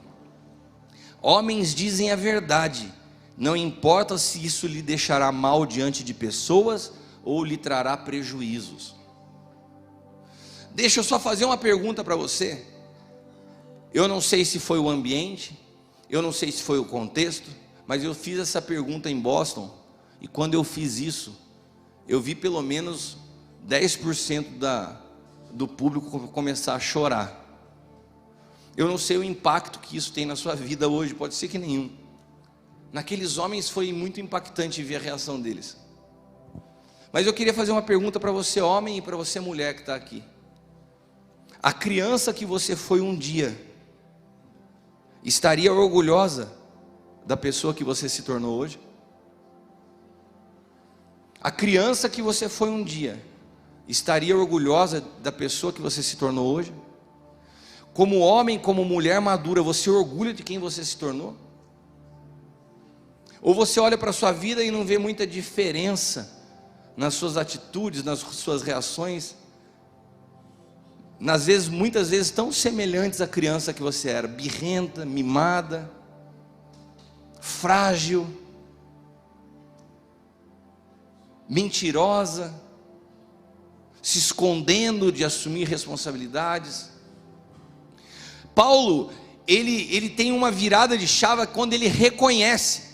Homens dizem a verdade, não importa se isso lhe deixará mal diante de pessoas ou lhe trará prejuízos. Deixa eu só fazer uma pergunta para você. Eu não sei se foi o ambiente, eu não sei se foi o contexto, mas eu fiz essa pergunta em Boston, e quando eu fiz isso, eu vi pelo menos 10% do público começar a chorar. Eu não sei o impacto que isso tem na sua vida hoje, pode ser que nenhum. Naqueles homens foi muito impactante ver a reação deles. Mas eu queria fazer uma pergunta para você homem e para você mulher que está aqui. A criança que você foi um dia, estaria orgulhosa da pessoa que você se tornou hoje? A criança que você foi um dia, estaria orgulhosa da pessoa que você se tornou hoje? Como homem, como mulher madura, você orgulha de quem você se tornou? Ou você olha para a sua vida e não vê muita diferença nas suas atitudes, nas suas reações, muitas vezes tão semelhantes à criança que você era, birrenta, mimada, frágil, mentirosa, se escondendo de assumir responsabilidades. Paulo, ele tem uma virada de chave quando ele reconhece: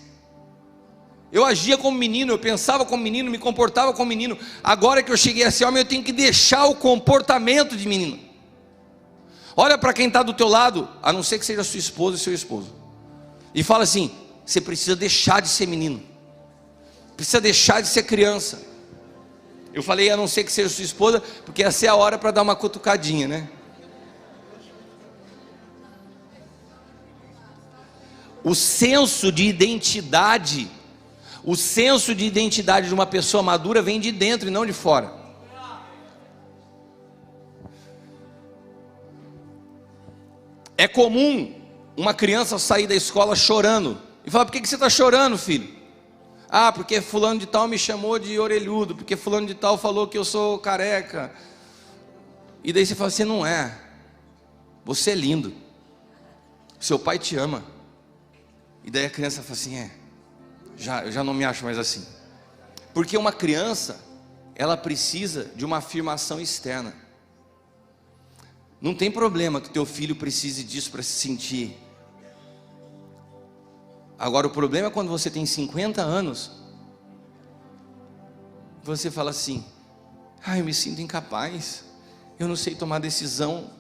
eu agia como menino, eu pensava como menino, me comportava como menino, agora que eu cheguei a ser homem, eu tenho que deixar o comportamento de menino. Olha para quem está do teu lado, a não ser que seja sua esposa e seu esposo, e fala assim: você precisa deixar de ser menino, precisa deixar de ser criança. Eu falei a não ser que seja sua esposa, porque essa é a hora para dar uma cutucadinha, né? O senso de identidade de uma pessoa madura vem de dentro e não de fora. É comum uma criança sair da escola chorando e falar: por que você está chorando, filho? Ah, porque fulano de tal me chamou de orelhudo, porque fulano de tal falou que eu sou careca. E daí você fala: você não é, você é lindo, seu pai te ama. E daí a criança fala assim: eu já não me acho mais assim. Porque uma criança, ela precisa de uma afirmação externa. Não tem problema que teu filho precise disso para se sentir. Agora o problema é quando você tem 50 anos, você fala assim: eu me sinto incapaz, eu não sei tomar decisão.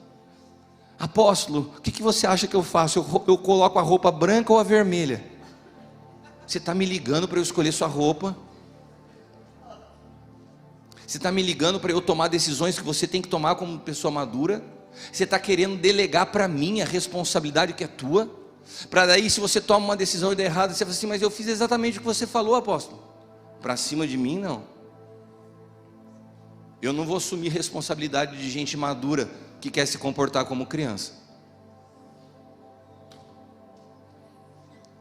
Apóstolo, o que você acha que eu faço? Eu coloco a roupa branca ou a vermelha? Você está me ligando para eu escolher sua roupa? Você está me ligando para eu tomar decisões que você tem que tomar como pessoa madura? Você está querendo delegar para mim a responsabilidade que é tua? Para daí, se você toma uma decisão e der errado, você fala assim: mas eu fiz exatamente o que você falou, apóstolo. Para cima de mim, não. Eu não vou assumir responsabilidade de gente madura que quer se comportar como criança.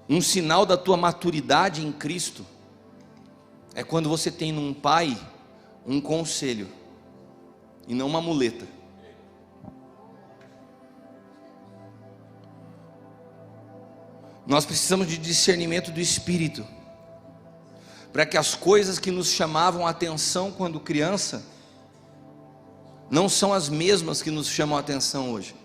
Um sinal da tua maturidade em Cristo é quando você tem num pai um conselho e não uma muleta. Nós precisamos de discernimento do Espírito, para que as coisas que nos chamavam a atenção quando criança não são as mesmas que nos chamam a atenção hoje.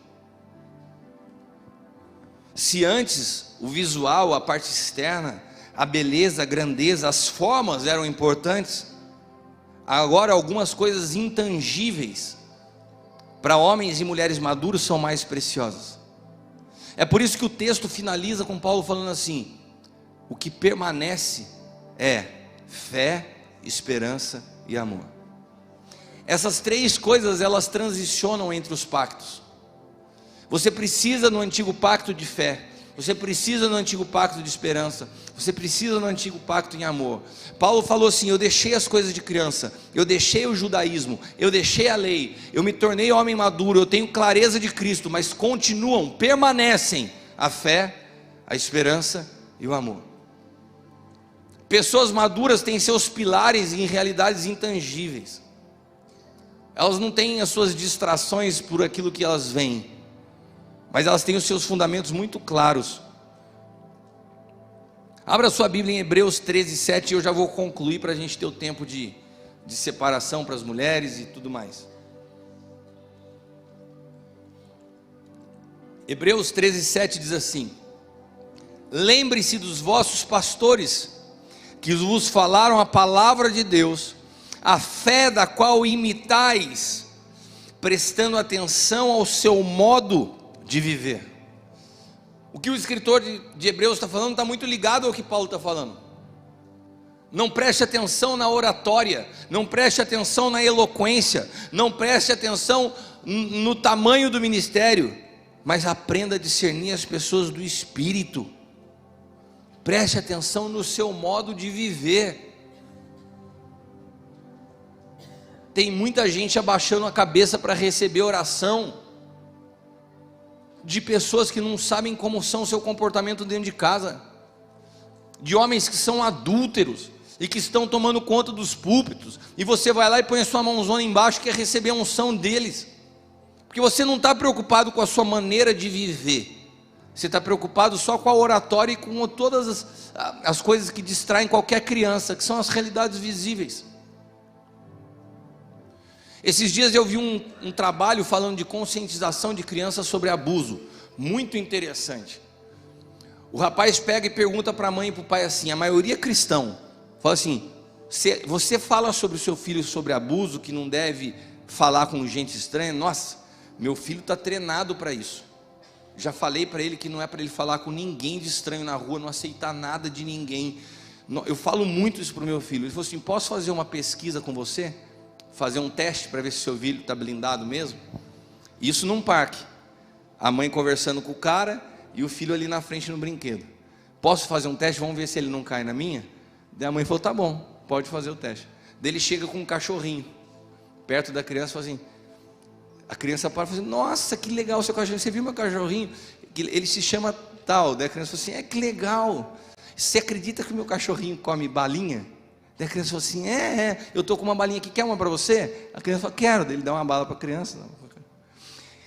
Se antes o visual, a parte externa, a beleza, a grandeza, as formas eram importantes. Agora algumas coisas intangíveis para homens e mulheres maduros são mais preciosas. É por isso que o texto finaliza com Paulo falando assim: o que permanece é fé, esperança e amor. Essas três coisas, elas transicionam entre os pactos. Você precisa no antigo pacto de fé, você precisa no antigo pacto de esperança, você precisa no antigo pacto em amor. Paulo falou assim: eu deixei as coisas de criança, eu deixei o judaísmo, eu deixei a lei, eu me tornei homem maduro, eu tenho clareza de Cristo, mas continuam, permanecem a fé, a esperança e o amor. Pessoas maduras têm seus pilares em realidades intangíveis. Elas não têm as suas distrações por aquilo que elas veem, mas elas têm os seus fundamentos muito claros. Abra sua Bíblia em Hebreus 13:7 e eu já vou concluir para a gente ter o tempo de separação para as mulheres e tudo mais. Hebreus 13:7 diz assim: lembre-se dos vossos pastores, que vos falaram a palavra de Deus, a fé da qual imitais, prestando atenção ao seu modo de viver. O que o escritor de Hebreus está falando está muito ligado ao que Paulo está falando. Não preste atenção na oratória, não preste atenção na eloquência, não preste atenção no tamanho do ministério, mas aprenda a discernir as pessoas do Espírito. Preste atenção no seu modo de viver. Tem muita gente abaixando a cabeça para receber oração, de pessoas que não sabem como são o seu comportamento dentro de casa, de homens que são adúlteros e que estão tomando conta dos púlpitos, e você vai lá e põe a sua mãozona embaixo, quer receber a unção deles, porque você não está preocupado com a sua maneira de viver, você está preocupado só com a oratória e com todas as coisas que distraem qualquer criança, que são as realidades visíveis. Esses dias eu vi um trabalho falando de conscientização de crianças sobre abuso, muito interessante. O rapaz pega e pergunta para a mãe e para o pai assim, a maioria cristão, fala assim: você fala sobre o seu filho sobre abuso, que não deve falar com gente estranha? Nossa, meu filho está treinado para isso, já falei para ele que não é para ele falar com ninguém de estranho na rua, não aceitar nada de ninguém. Eu falo muito isso para o meu filho. Ele falou assim: posso fazer uma pesquisa com você? Fazer um teste para ver se seu filho está blindado mesmo? Isso num parque, a mãe conversando com o cara e o filho ali na frente no brinquedo. Posso fazer um teste? Vamos ver se ele não cai na minha? Daí a mãe falou: tá bom, pode fazer o teste. Daí ele chega com um cachorrinho perto da criança e fala assim, a criança para e fala assim: nossa, que legal o seu cachorrinho, você viu meu cachorrinho? Ele se chama tal. Daí a criança fala assim: é, que legal, você acredita que o meu cachorrinho come balinha? Daí a criança falou assim: eu estou com uma balinha aqui, quer uma para você? A criança falou: quero. Daí ele dá uma bala para a criança.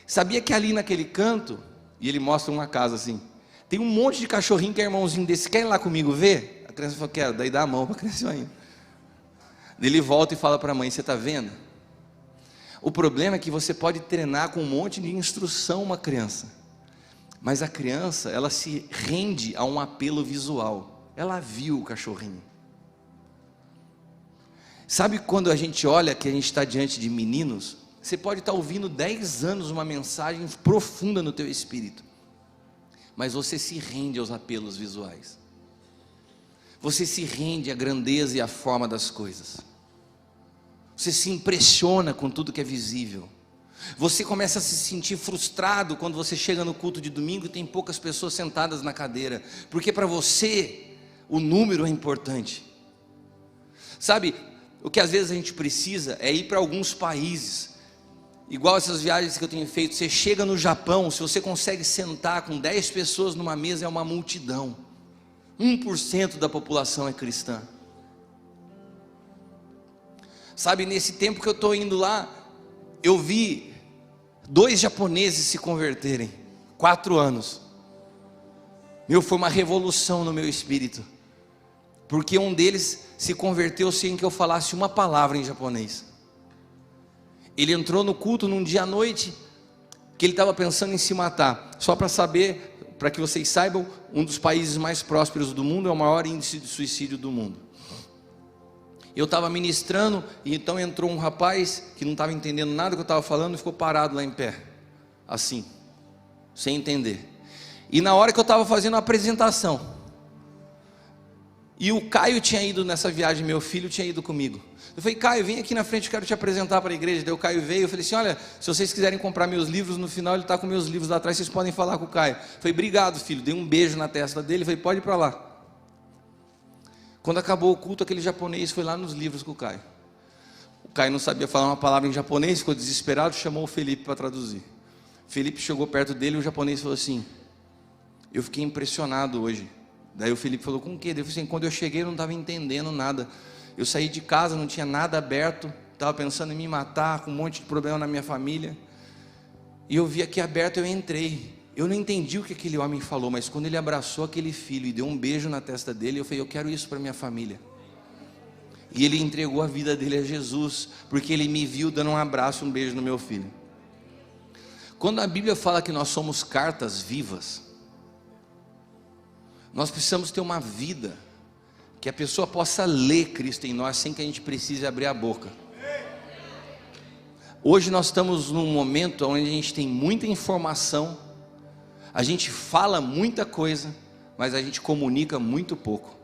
Sabia que ali naquele canto, e ele mostra uma casa assim, tem um monte de cachorrinho que é irmãozinho desse, quer ir lá comigo ver? A criança falou: quero. Daí dá a mão para a criança ir. Daí ele volta e fala para a mãe: você está vendo? O problema é que você pode treinar com um monte de instrução uma criança, mas a criança, ela se rende a um apelo visual. Ela viu o cachorrinho. Sabe quando a gente olha que a gente está diante de meninos, você pode estar ouvindo 10 anos uma mensagem profunda no teu espírito, mas você se rende aos apelos visuais, você se rende à grandeza e à forma das coisas, você se impressiona com tudo que é visível, você começa a se sentir frustrado quando você chega no culto de domingo e tem poucas pessoas sentadas na cadeira, porque para você o número é importante. Sabe, o que às vezes a gente precisa é ir para alguns países, igual essas viagens que eu tenho feito. Você chega no Japão, se você consegue sentar com 10 pessoas numa mesa, é uma multidão. 1% da população é cristã. Sabe, nesse tempo que eu estou indo lá, eu vi 2 japoneses se converterem, 4 anos. Foi uma revolução no meu espírito, porque um deles se converteu sem que eu falasse uma palavra em japonês. Ele entrou no culto num dia à noite, que ele estava pensando em se matar, só para saber para que vocês saibam, um dos países mais prósperos do mundo é o maior índice de suicídio do mundo. Eu estava ministrando e então entrou um rapaz que não estava entendendo nada que eu estava falando e ficou parado lá em pé, assim, sem entender. E na hora que eu estava fazendo a apresentação, e o Caio tinha ido nessa viagem, meu filho tinha ido comigo. Eu falei: Caio, vem aqui na frente, eu quero te apresentar para a igreja. Daí o Caio veio, eu falei assim: olha, se vocês quiserem comprar meus livros, no final ele está com meus livros lá atrás, vocês podem falar com o Caio. Eu falei: obrigado, filho. Dei um beijo na testa dele, falei: pode ir para lá. Quando acabou o culto, aquele japonês foi lá nos livros com o Caio. O Caio não sabia falar uma palavra em japonês, ficou desesperado, chamou o Felipe para traduzir. O Felipe chegou perto dele e o japonês falou assim: eu fiquei impressionado hoje. Daí o Felipe falou: com o quê? Ele falou assim: quando eu cheguei eu não estava entendendo nada. Eu saí de casa, não tinha nada aberto, estava pensando em me matar, com um monte de problema na minha família. E eu vi aqui aberto, eu entrei. Eu não entendi o que aquele homem falou, mas quando ele abraçou aquele filho e deu um beijo na testa dele, eu falei: eu quero isso para minha família. E ele entregou a vida dele a Jesus, porque ele me viu dando um abraço, um beijo no meu filho. Quando a Bíblia fala que nós somos cartas vivas, nós precisamos ter uma vida que a pessoa possa ler Cristo em nós sem que a gente precise abrir a boca. Hoje nós estamos num momento onde a gente tem muita informação, a gente fala muita coisa, mas a gente comunica muito pouco.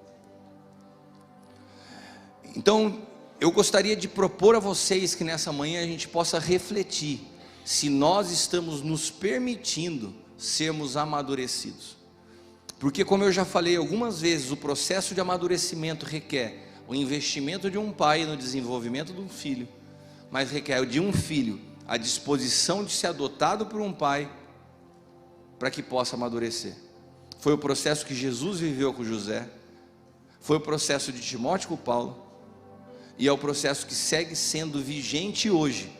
Então, eu gostaria de propor a vocês que nessa manhã a gente possa refletir se nós estamos nos permitindo sermos amadurecidos. Porque, como eu já falei algumas vezes, o processo de amadurecimento requer o investimento de um pai no desenvolvimento de um filho, mas requer de um filho a disposição de ser adotado por um pai para que possa amadurecer. Foi o processo que Jesus viveu com José, foi o processo de Timóteo com Paulo, e é o processo que segue sendo vigente hoje,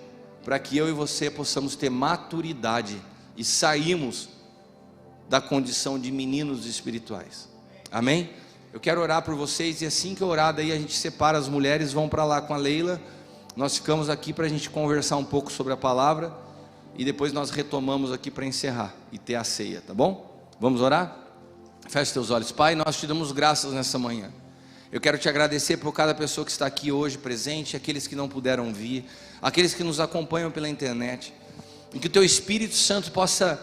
para que eu e você possamos ter maturidade e sairmos da condição de meninos espirituais. Amém? Eu quero orar por vocês, e assim que eu orar, daí a gente separa, as mulheres vão para lá com a Leila, nós ficamos aqui para a gente conversar um pouco sobre a palavra, e depois nós retomamos aqui para encerrar e ter a ceia, tá bom? Vamos orar? Feche teus olhos. Pai, nós te damos graças nessa manhã. Eu quero te agradecer por cada pessoa que está aqui hoje presente, aqueles que não puderam vir, aqueles que nos acompanham pela internet, e que o teu Espírito Santo possa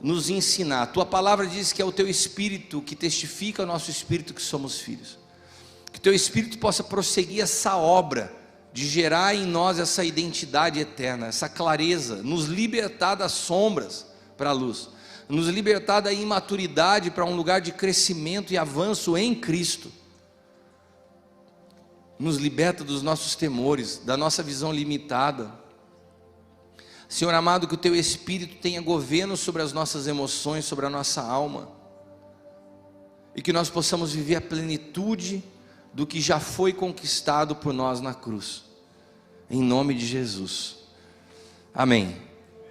nos ensinar. A tua palavra diz que é o teu Espírito que testifica ao nosso Espírito que somos filhos. Que o teu Espírito possa prosseguir essa obra de gerar em nós essa identidade eterna, essa clareza, nos libertar das sombras para a luz, nos libertar da imaturidade para um lugar de crescimento e avanço em Cristo. Nos liberta dos nossos temores, da nossa visão limitada. Senhor amado, que o teu Espírito tenha governo sobre as nossas emoções, sobre a nossa alma, e que nós possamos viver a plenitude do que já foi conquistado por nós na cruz, em nome de Jesus, amém.